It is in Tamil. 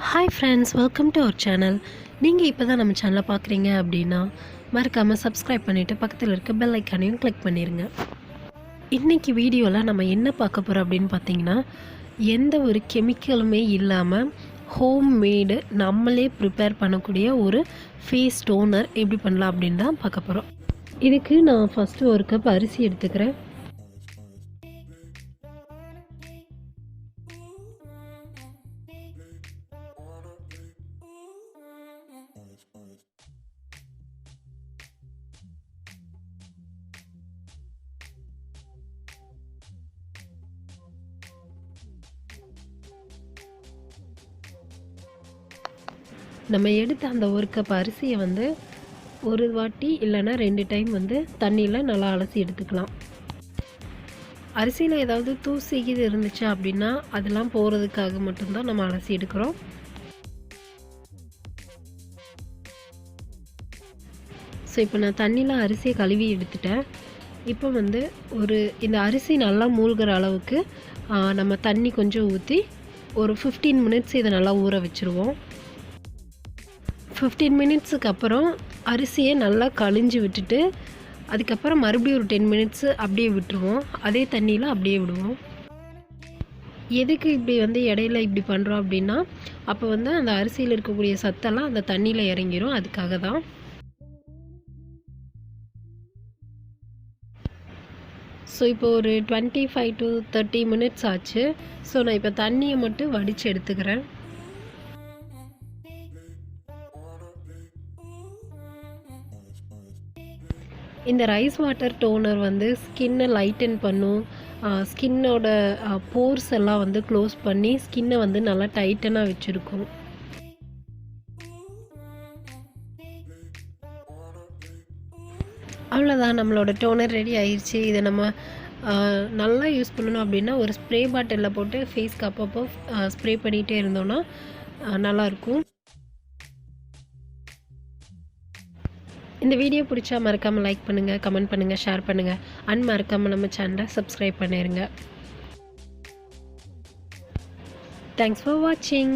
Hi friends, welcome to our channel. நீங்கள் இப்போ தான் நம்ம சேனலை பார்க்குறீங்க அப்படின்னா மறக்காமல் சப்ஸ்கிரைப் பண்ணிவிட்டு பக்கத்தில் இருக்க பெல் ஐக்கானையும் கிளிக் பண்ணிடுங்க. இன்றைக்கி வீடியோவில் நம்ம என்ன பார்க்க போகிறோம் அப்படின்னு பார்த்தீங்கன்னா, எந்த ஒரு கெமிக்கலுமே இல்லாமல் ஹோம் மேடு நம்மளே ப்ரிப்பேர் பண்ணக்கூடிய ஒரு ஃபேஸ் டோனர் எப்படி பண்ணலாம் அப்படின்னு தான் பார்க்க போகிறோம். இதுக்கு நான் ஃபஸ்ட்டு ஒரு கப் அரிசி எடுத்துக்கிறேன். நம்ம எடுத்த அந்த ஒரு கப் அரிசியை வந்து ஒரு வாட்டி இல்லைன்னா 2 டைம் வந்து தண்ணியில் நல்லா அலசி எடுத்துக்கலாம். அரிசியில் ஏதாவது தூசி இது இருந்துச்சு அப்படின்னா அதெல்லாம் போகிறதுக்காக மட்டும்தான் நம்ம அலசி எடுக்கிறோம். ஸோ இப்போ நான் தண்ணியில் அரிசியை கழுவி எடுத்துட்டேன். இப்போ வந்து இந்த அரிசி நல்லா மூழ்கிற அளவுக்கு நம்ம தண்ணி கொஞ்சம் ஊற்றி ஒரு 15 மினிட்ஸ் இதை நல்லா ஊற வச்சுருவோம். 15 மினிட்ஸுக்கு அப்புறம் அரிசியை நல்லா கழிஞ்சு விட்டுட்டு அதுக்கப்புறம் மறுபடியும் ஒரு 10 மினிட்ஸு அப்படியே விட்டுருவோம். அதே தண்ணியில் அப்படியே விடுவோம். எதுக்கு இப்படி வந்து இடையில இப்படி பண்ணுறோம் அப்படின்னா, அப்போ வந்து அந்த அரிசியில் இருக்கக்கூடிய சத்தெல்லாம் அந்த தண்ணியில் இறங்கிரும். அதுக்காக தான். ஸோ இப்போ ஒரு 25 to 30 மினிட்ஸ் ஆச்சு. ஸோ நான் இப்போ தண்ணியை மட்டும் வடித்து எடுத்துக்கிறேன். இந்த ரைஸ் வாட்டர் டோனர் வந்து ஸ்கின்னை லைட்டன் பண்ணும். ஸ்கின்னோட போர்ஸ் எல்லாம் வந்து க்ளோஸ் பண்ணி ஸ்கின்னை வந்து நல்லா டைட்டனாக வச்சுருக்கும். அவ்வளோதான், நம்மளோட டோனர் ரெடி ஆயிடுச்சு. இதை நம்ம நல்லா யூஸ் பண்ணணும் அப்படின்னா ஒரு ஸ்ப்ரே பாட்டிலில் போட்டு ஃபேஸ்க்கு அப்பப்போ ஸ்ப்ரே பண்ணிகிட்டே இருந்தோன்னா நல்லாயிருக்கும். இந்த வீடியோ பிடிச்சா மறக்காமல் லைக் பண்ணுங்கள், கமெண்ட் பண்ணுங்கள், ஷேர் பண்ணுங்கள். அண்ட் மறக்காமல் நம்ம சேனலை சப்ஸ்கிரைப் பண்ணிடுங்க. தேங்க்ஸ் ஃபார் வாட்சிங்.